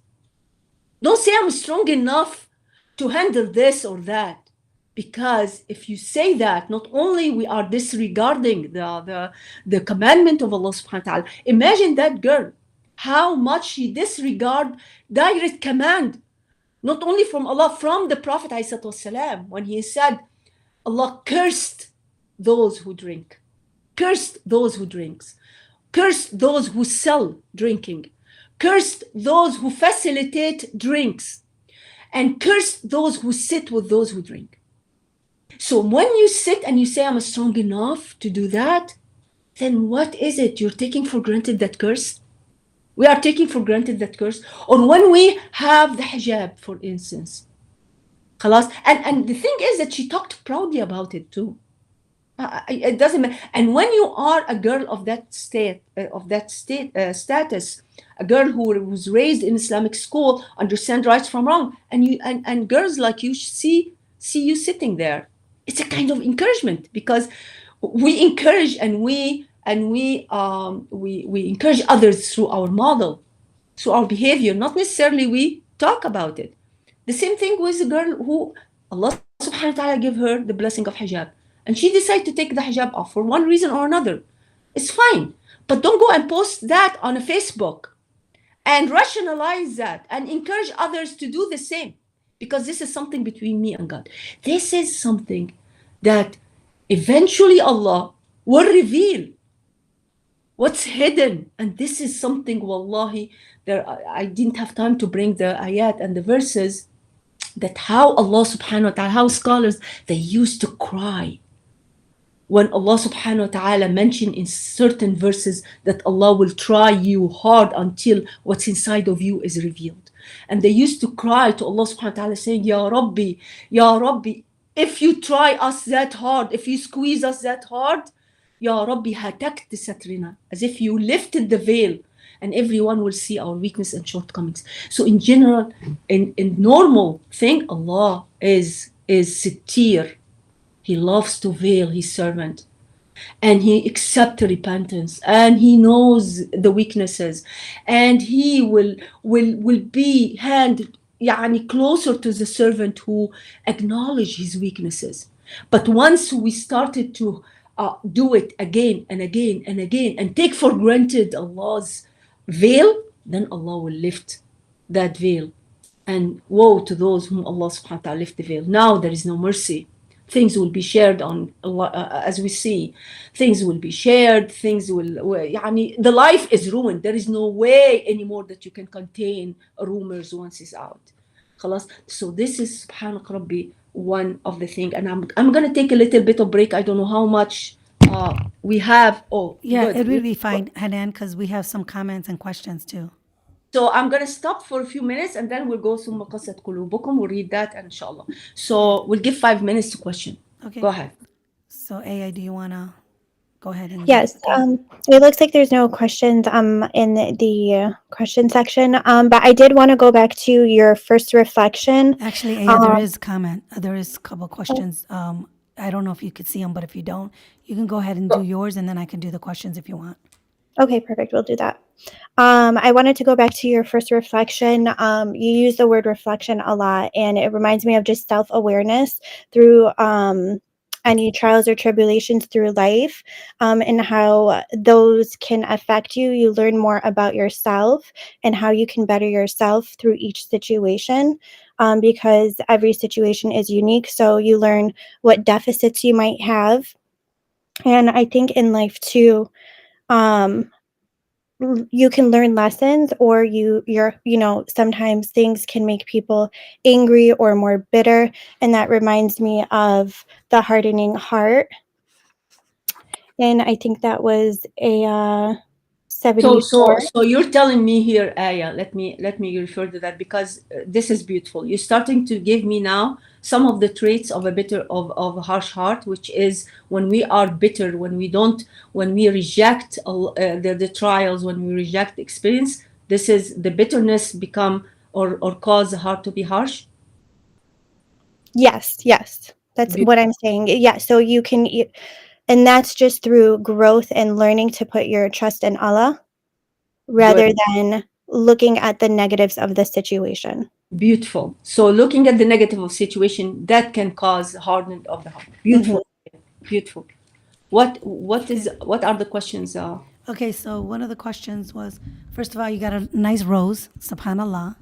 Don't say I'm strong enough to handle this or that. Because if you say that, not only we are disregarding the commandment of Allah subhanahu wa ta'ala. Imagine that girl, how much she disregard direct command, not only from Allah, from the Prophet ﷺ, when he said, Allah cursed those who drink, cursed those who drinks, cursed those who sell drinking, cursed those who facilitate drinks, and cursed those who sit with those who drink. So when you sit and you say, I'm strong enough to do that, then what is it? You're taking for granted that curse? We are taking for granted that curse. Or when we have the hijab, for instance. And the thing is that she talked proudly about it too. It doesn't matter. And when you are a girl of that status, a girl who was raised in Islamic school, understand right from wrong, and girls like you see you sitting there, it's a kind of encouragement, because we encourage and we encourage others through our model, through our behavior, not necessarily we talk about it. The same thing with a girl who Allah subhanahu wa ta'ala gave her the blessing of hijab, and she decided to take the hijab off for one reason or another. It's fine, but don't go and post that on a Facebook and rationalize that and encourage others to do the same, because this is something between me and God. This is something that eventually Allah will reveal what's hidden. And this is something, wallahi, I didn't have time to bring the ayat and the verses, that how Allah subhanahu wa ta'ala, how scholars, they used to cry when Allah subhanahu wa ta'ala mentioned in certain verses that Allah will try you hard until what's inside of you is revealed. And they used to cry to Allah subhanahu wa ta'ala saying, Ya Rabbi, if you try us that hard, if you squeeze us that hard, Ya Rabbi hatakt satrina, as if you lifted the veil and everyone will see our weakness and shortcomings. So in general, in normal thing, Allah is sittir. He loves to veil his servant, and he accepts repentance, and he knows the weaknesses, and he will be hand closer to the servant who acknowledged his weaknesses. But once we started to do it again and again and again and take for granted Allah's veil, then Allah will lift that veil. And woe to those whom Allah subhanahu wa ta'ala lift the veil. Now there is no mercy. Things will be shared on Allah, as we see. Things will be shared. The life is ruined. There is no way anymore that you can contain rumors once it's out. خلاص. So this is subhanak Rabbi, one of the things. And I'm going to take a little bit of break. I don't know how much we have. Oh, Yeah, good. it will be fine, Hanan, because we have some comments and questions too. So I'm going to stop for a few minutes and then we'll go through Maqasat Qulubukum. We'll read that, inshallah. So we'll give 5 minutes to question. Okay. Go ahead. So, Aya, do you want to go ahead and... Yes, it looks like there's no questions in the question section, but I did want to go back to your first reflection. Actually, Aya, there is comment. There is a couple questions. I don't know if you could see them, but if you don't, you can go ahead and do yours, and then I can do the questions if you want. Okay, perfect. We'll do that. I wanted to go back to your first reflection. You use the word reflection a lot, and it reminds me of just self-awareness through any trials or tribulations through life, and how those can affect you. You learn more about yourself and how you can better yourself through each situation, because every situation is unique. So you learn what deficits you might have. And I think in life too, you can learn lessons, or sometimes things can make people angry or more bitter, and that reminds me of the hardening heart. And I think that was a 74. So you're telling me here, Aya, let me refer to that, because this is beautiful. You're starting to give me now some of the traits of a harsh heart, which is when we are bitter, when we reject the trials, when we reject experience. This is the bitterness become or cause the heart to be harsh. Yes, that's what I'm saying. Yeah, so you can, and that's just through growth and learning to put your trust in Allah rather than looking at the negatives of the situation. Beautiful. So looking at the negative of situation, that can cause hardening of the heart. Beautiful. Mm-hmm. Beautiful. What are the questions? Okay, so one of the questions was, first of all, you got a nice rose, subhanallah.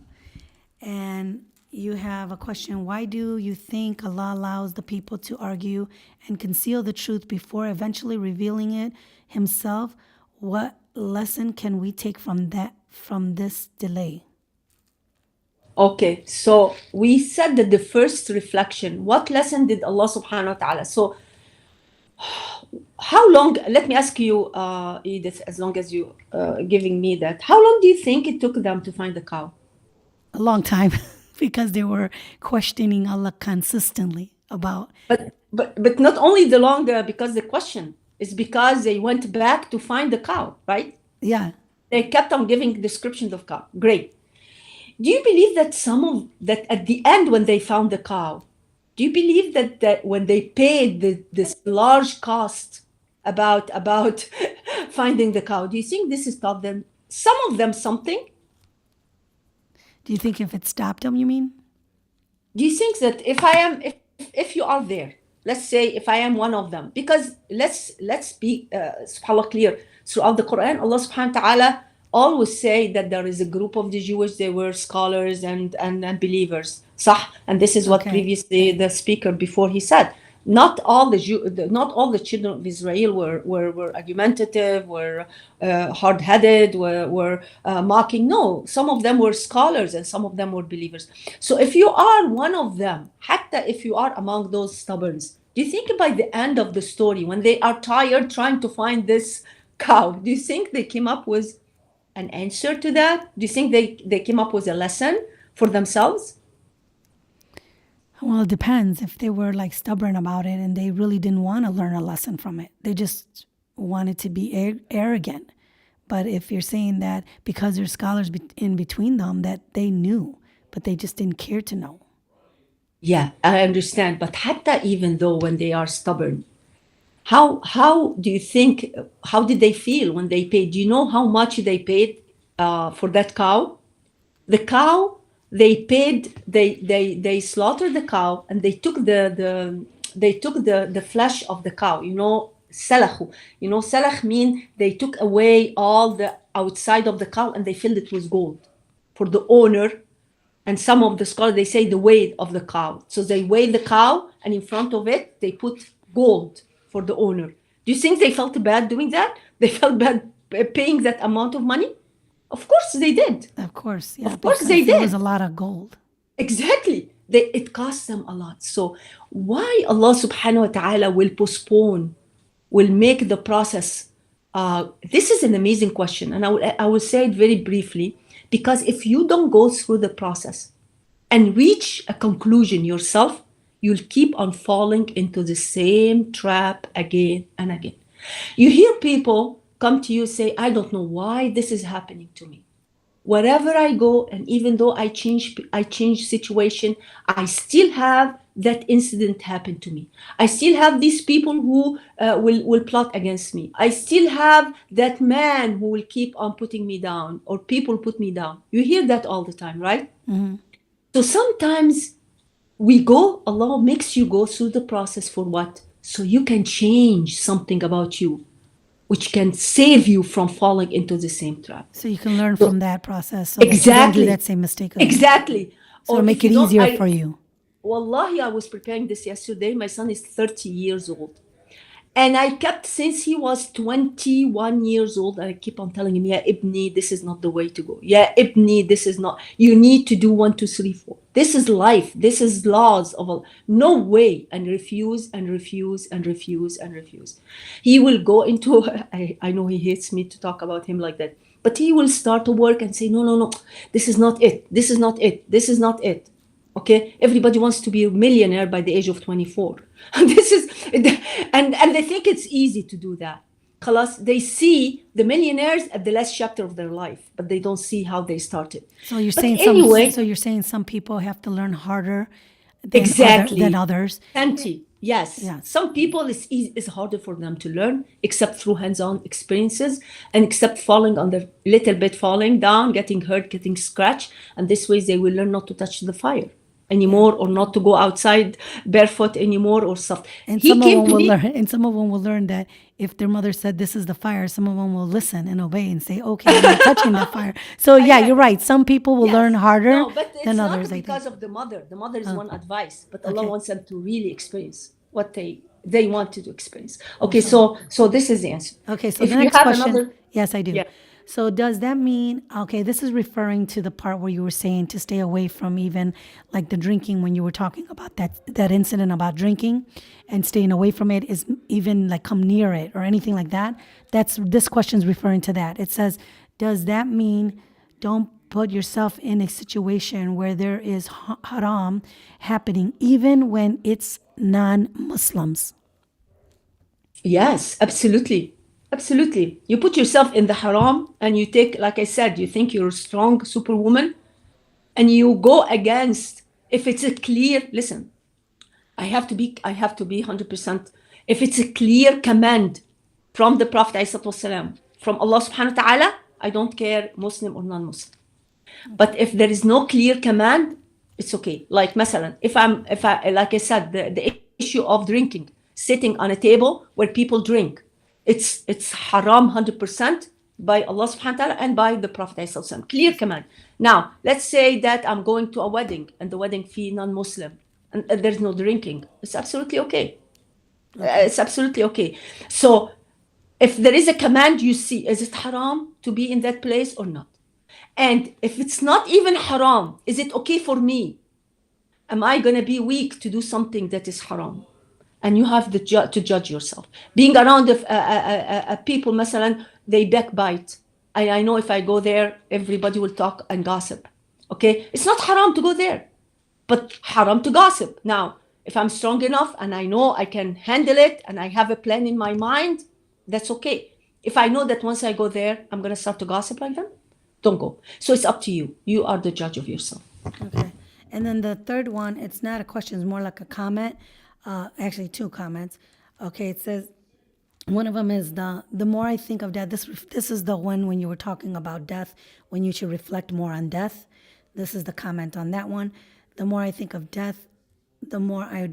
And you have a question, why do you think Allah allows the people to argue and conceal the truth before eventually revealing it himself? What lesson can we take from this delay? Okay, so we said that the first reflection, what lesson did Allah subhanahu wa ta'ala? So how long, let me ask you, Edith, as long as you giving me that, how long do you think it took them to find the cow? A long time, because they were questioning Allah consistently about... But not only the long, because the question is because they went back to find the cow, right? Yeah. They kept on giving descriptions of cow. Great. Do you believe that that at the end when they found the cow, do you believe that when they paid this large cost about finding the cow, do you think this has taught them, some of them, something? Do you think if it stopped them, you mean? Do you think that if you are there, let's say if I am one of them, because let's be subhanallah clear, throughout the Quran, Allah subhanahu wa ta'ala always say that there is a group of the Jewish, they were scholars and believers. Sah? And this is what previously the speaker before he said. Not all the children of Israel were argumentative, were hard-headed, were mocking. No, some of them were scholars and some of them were believers. So if you are one of them, hatta if you are among those stubborns, do you think by the end of the story, when they are tired trying to find this cow, do you think they came up with an answer to that? Do you think they came up with a lesson for themselves? Well, it depends. If they were like stubborn about it and they really didn't want to learn a lesson from it, they just wanted to be arrogant. But if you're saying that because there's scholars in between them that they knew, but they just didn't care to know. Yeah, I understand. But hatta even though when they are stubborn, how do you think, how did they feel when they paid? Do you know how much they paid for that cow? The cow they slaughtered the cow, and they took the flesh of the cow, salakhu. Salakh mean they took away all the outside of the cow and they filled it with gold for the owner. And some of the scholars, they say the weight of the cow. So they weighed the cow, and in front of it, they put gold for the owner. Do you think they felt bad doing that? They felt bad paying that amount of money? Of course they did. Of course, yeah. Of course they There did. was a lot of gold. Exactly. It cost them a lot. So why Allah subhanahu wa ta'ala will postpone, will make the process? This is an amazing question. And I will say it very briefly, because if you don't go through the process and reach a conclusion yourself, you'll keep on falling into the same trap again and again. You hear people come to you say, I don't know why this is happening to me. Wherever I go, and even though I change situation, I still have that incident happen to me. I still have these people who will plot against me. I still have that man who will keep on putting me down, or people put me down. You hear that all the time, right? Mm-hmm. So sometimes Allah makes you go through the process for what? So you can change something about you, which can save you from falling into the same trap. So you can learn from that process. So Exactly. that you don't do that same mistake again. Exactly. So it'll make it easier for you. Wallahi, I was preparing this yesterday. My son is 30 years old. And I kept, since he was 21 years old, I keep on telling him, Ya Ibni, this is not the way to go. Ya Ibni, this is not, you need to do 1, 2, 3, 4. This is life. This is laws of Allah. No way. And refuse and refuse and refuse and refuse. He will go into, I know he hates me to talk about him like that, but he will start to work and say, no, this is not it. This is not it. This is not it. Okay, everybody wants to be a millionaire by the age of 24. And they think it's easy to do that. Khalas, they see the millionaires at the last chapter of their life, but they don't see how they started. So you're But saying anyway, some people have to learn harder than, exactly. than others. Plenty. Yes. Yes. Some people it's harder for them to learn, except through hands-on experiences, and except falling on the little bit, falling down, getting hurt, getting scratched. And this way they will learn not to touch the fire anymore, or not to go outside barefoot anymore, or stuff. And some of them will learn that if their mother said this is the fire, some of them will listen and obey and say, okay, I'm not touching the fire. So yeah, you're right. Some people will learn harder than others. Not because of the mother. The mother is one advice, but Allah Okay. wants them to really experience what they want to experience. Okay, so this is the answer. Okay, so If the you next have question. another- Yes, I do. Yeah. So does that mean, okay, this is referring to the part where you were saying to stay away from even like the drinking, when you were talking about that incident about drinking and staying away from it, is even like come near it or anything like that. This question is referring to that. It says, does that mean don't put yourself in a situation where there is haram happening even when it's non-Muslims? Yes, absolutely. Absolutely. You put yourself in the haram, and you take, like I said, you think you're a strong superwoman, and you go against, if it's a clear, listen, I have to be 100%. If it's a clear command from the Prophet ﷺ, from Allah subhanahu wa ta'ala, I don't care Muslim or non-Muslim. But if there is no clear command, it's okay. Like masalan, if I like I said, the issue of drinking, sitting on a table where people drink, it's haram 100% by Allah subhanahu wa ta'ala and by the Prophet ﷺ. Clear command. Now, let's say that I'm going to a wedding, and the wedding fee non-Muslim, and there's no drinking. It's absolutely okay. It's absolutely okay. So if there is a command, you see, is it haram to be in that place or not? And if it's not even haram, is it okay for me? Am I going to be weak to do something that is haram? And you have to judge yourself. Being around people, masalan, they backbite. I know if I go there, everybody will talk and gossip. Okay? It's not haram to go there, but haram to gossip. Now, if I'm strong enough and I know I can handle it and I have a plan in my mind, that's okay. If I know that once I go there, I'm going to start to gossip like them, don't go. So it's up to you. You are the judge of yourself. Okay. And then the third one, it's not a question, it's more like a comment. Actually, 2 comments. Okay, it says, one of them is the more I think of death, this is the one when you were talking about death, when you should reflect more on death. This is the comment on that one. The more I think of death, the more I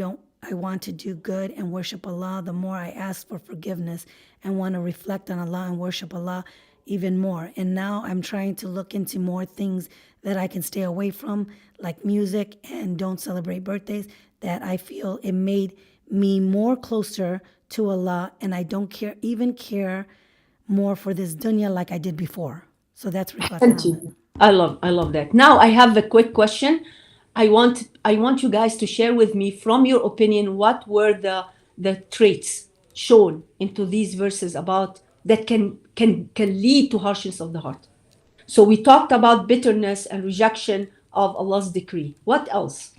want to do good and worship Allah, the more I ask for forgiveness and want to reflect on Allah and worship Allah even more. And now I'm trying to look into more things that I can stay away from, like music, and don't celebrate birthdays, that I feel it made me more closer to Allah, and I don't care more for this dunya like I did before. So that's reflecting Thank on it. you. I love that. Now I have a quick question. I want you guys to share with me, from your opinion, what were the traits shown into these verses about that can lead to harshness of the heart. So we talked about bitterness and rejection of Allah's decree. What else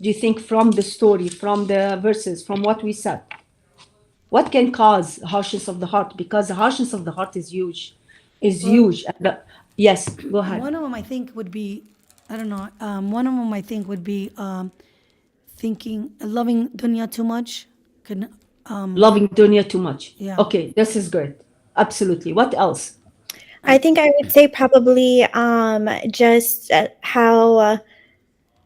do you think, from the story, from the verses, from what we said? What can cause harshness of the heart? Because the harshness of the heart is huge. Yes, go ahead. One of them I think would be, I don't know, one of them I think would be loving dunya too much. Loving dunya too much. Yeah. Okay, this is good. Absolutely. What else? I think I would say probably just how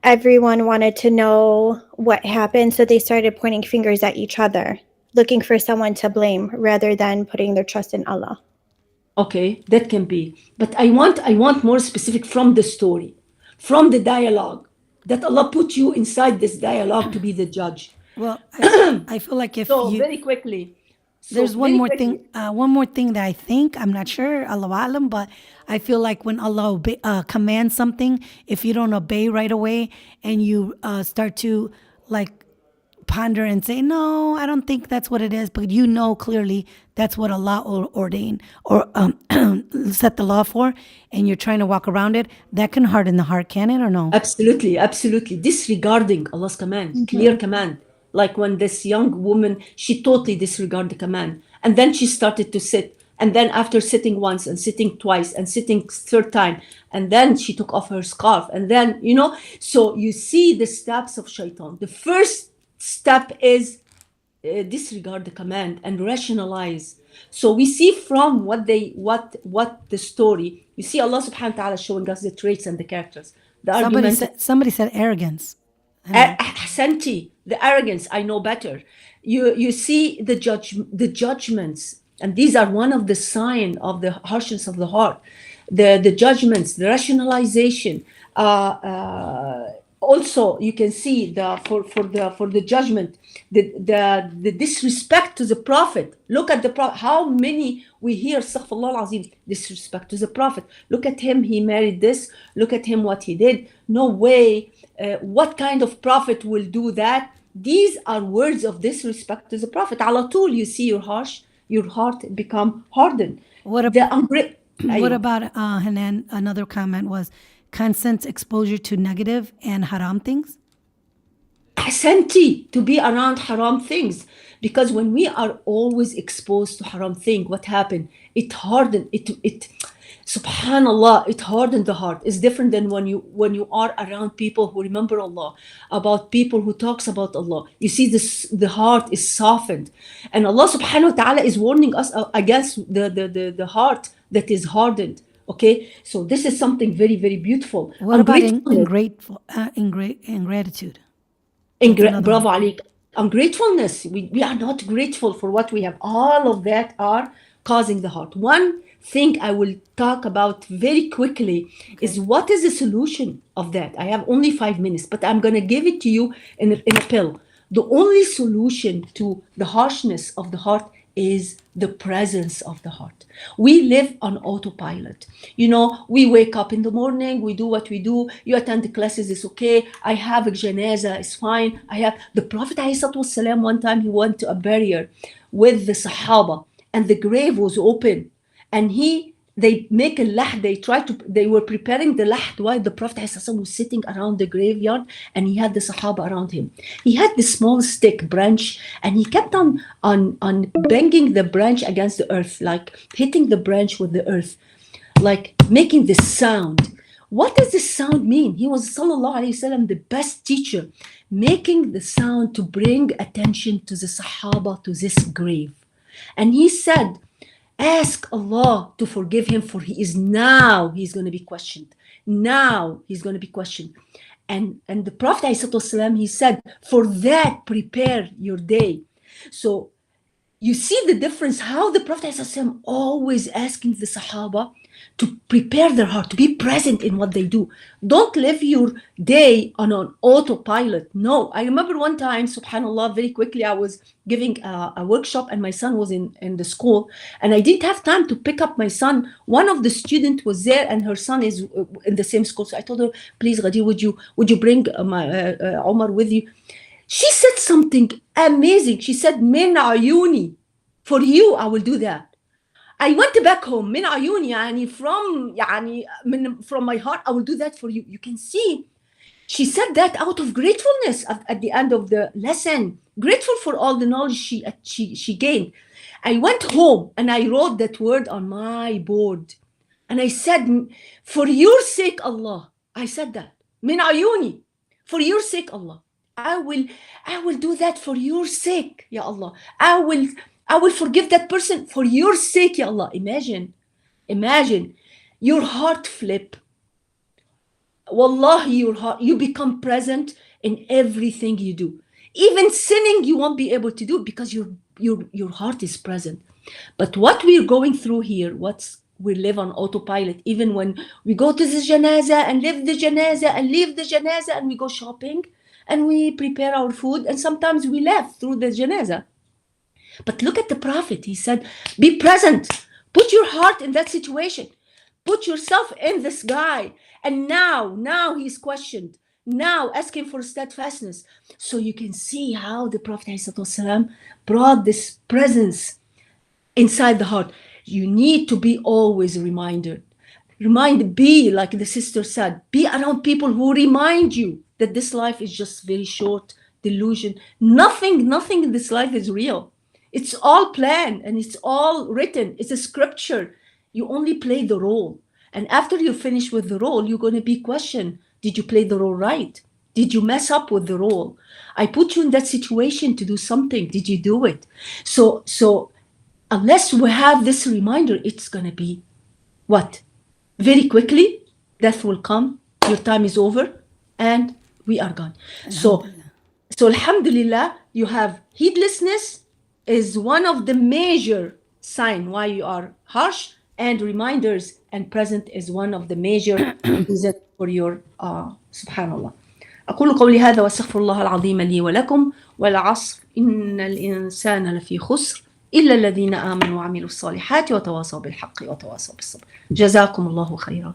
everyone wanted to know what happened, so they started pointing fingers at each other, looking for someone to blame rather than putting their trust in Allah. Okay, that can be. But I want more specific, from the story, from the dialogue, that Allah put you inside this dialogue to be the judge. Well, I feel like if So you, very quickly. there's one more thing that I think, I'm not sure, Allahu Alam, but I feel like when Allah commands something, if you don't obey right away and you start to like ponder and say, no, I don't think that's what it is, but you know clearly that's what Allah ordained or set the law for, and you're trying to walk around it, that can harden the heart, can it, or no? Absolutely. Disregarding Allah's command, clear command. Like when this young woman, she totally disregarded the command. And then she started to sit. And then after sitting once and sitting twice and sitting third time, and then she took off her scarf. And then, so you see the steps of shaitan. The first step is disregard the command and rationalize. So we see from what the story, you see Allah subhanahu wa ta'ala showing us the traits and the characters. Somebody said arrogance. Ahsanti, the arrogance, I know better. You see the judgments, and these are one of the sign of the harshness of the heart. The judgments, the rationalization. Also, you can see for the judgment, the disrespect to the Prophet. Look at the Prophet. How many we hear, astaghfirullah al-azim, disrespect to the Prophet. Look at him, he married this. Look at him, what he did. No way. What kind of Prophet will do that? These are words of disrespect to the Prophet. Ala tool, you see your heart become hardened. What about Hanan? Another comment was constant exposure to negative and haram things. Ahsanti, to be around haram things, because when we are always exposed to haram thing, what happened? It hardened it. Subhanallah, it hardened the heart. It's different than when you are around people who remember Allah, about people who talks about Allah. You see, the heart is softened, and Allah subhanahu wa ta'ala is warning us against the heart that is hardened. Okay, so this is something very, very beautiful. What about ingratitude? Bravo, Ali. Ungratefulness. We are not grateful for what we have. All of that are causing the heart. One thing I will talk about very quickly is what is the solution of that. I have only 5 minutes, but I'm going to give it to you in a pill. The only solution to the harshness of the heart is the presence of the heart. We live on autopilot. We wake up in the morning, we do what we do. You attend the classes, it's okay. I have a janazah, it's fine. The Prophet ﷺ, one time he went to a barrier with the Sahaba, and the grave was open, and they make a lahd. They were preparing the lahd while the Prophet ﷺ was sitting around the graveyard, and he had the Sahaba around him. He had this small stick branch, and he kept on banging the branch against the earth, like hitting the branch with the earth, like making this sound. What does this sound mean? He was sallallahu alaihi wasallam, the best teacher, making the sound to bring attention to the Sahaba to this grave. And he said, ask Allah to forgive him, for he's going to be questioned. Now he's going to be questioned. And the Prophet ﷺ, he said, for that, prepare your day. So you see the difference, how the Prophet ﷺ always asking the Sahaba to prepare their heart, to be present in what they do. Don't live your day on an autopilot. No, I remember one time, subhanAllah, very quickly, I was giving a workshop and my son was in the school and I didn't have time to pick up my son. One of the students was there and her son is in the same school. So I told her, please, Ghadir, would you bring Omar with you? She said something amazing. She said, min ayuni, for you, I will do that. I went back home, min ayuni, from my heart, I will do that for you. You can see, she said that out of gratefulness at the end of the lesson, grateful for all the knowledge she gained. I went home and I wrote that word on my board. And I said, for your sake, Allah, I said that, min ayuni, for your sake, Allah. I will do that for your sake, Ya Allah. I will forgive that person for your sake, Ya Allah. Imagine your heart flip. Wallahi, your heart, you become present in everything you do. Even sinning, you won't be able to do because your heart is present. But what we're going through here, we live on autopilot. Even when we go to the janaza and leave the janaza and we go shopping, and we prepare our food, and sometimes we laugh through the janaza. But look at the Prophet. He said, be present. Put your heart in that situation. Put yourself in this guy. And now he's questioned. Now ask him for steadfastness. So you can see how the Prophet ﷺ brought this presence inside the heart. You need to be always reminded. Be, like the sister said, be around people who remind you that this life is just very short, delusion. Nothing in this life is real. It's all planned and it's all written. It's a scripture. You only play the role. And after you finish with the role, you're going to be questioned. Did you play the role right? Did you mess up with the role? I put you in that situation to do something. Did you do it? So unless we have this reminder, it's going to be what? Very quickly, death will come. Your time is over and we are gone. So alhamdulillah, you have heedlessness is one of the major sign why you are harsh, and reminders and present is one of the major reasons for your subhanallah. أقول قولي هذا واستغفر الله العظيم لي ولكم والعصر إن الإنسان لفي خسر إلا الذين آمنوا وعملوا الصالحات وتواصوا بالحق وتواصوا بالصبر. جزاكم الله خيرا.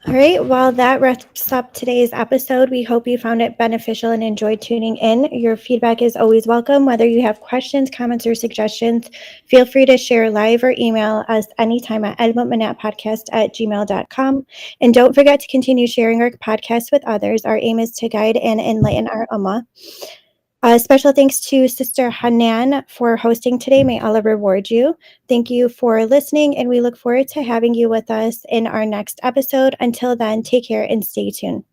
All right, well, that wraps up today's episode. We hope you found it beneficial and enjoyed tuning in. Your feedback is always welcome. Whether you have questions, comments, or suggestions, feel free to share live or email us anytime at Al-Muminat@gmail.com. And don't forget to continue sharing our podcast with others. Our aim is to guide and enlighten our ummah. Special thanks to Sister Hanan for hosting today. May Allah reward you. Thank you for listening, and we look forward to having you with us in our next episode. Until then, take care and stay tuned.